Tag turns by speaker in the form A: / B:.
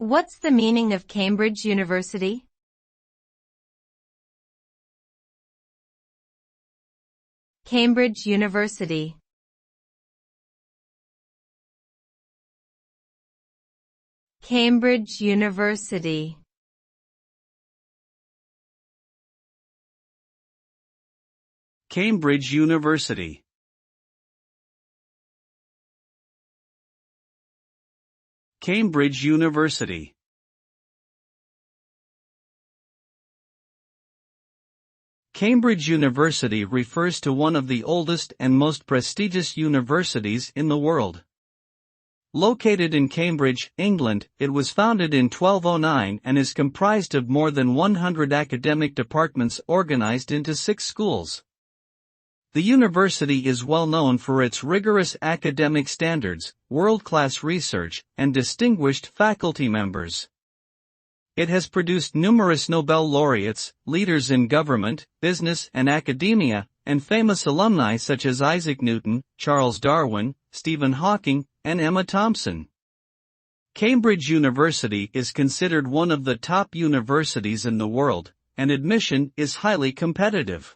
A: What's the meaning of Cambridge University? Cambridge University. Cambridge University.
B: Cambridge University. Cambridge University. Cambridge University refers to one of the oldest and most prestigious universities in the world. Located in Cambridge, England, it was founded in 1209 and is comprised of more than 100 academic departments organized into 6 schools. The university is well known for its rigorous academic standards, world-class research, and distinguished faculty members. It has produced numerous Nobel laureates, leaders in government, business and academia, and famous alumni such as Isaac Newton, Charles Darwin, Stephen Hawking, and Emma Thompson. Cambridge University is considered one of the top universities in the world, and admission is highly competitive.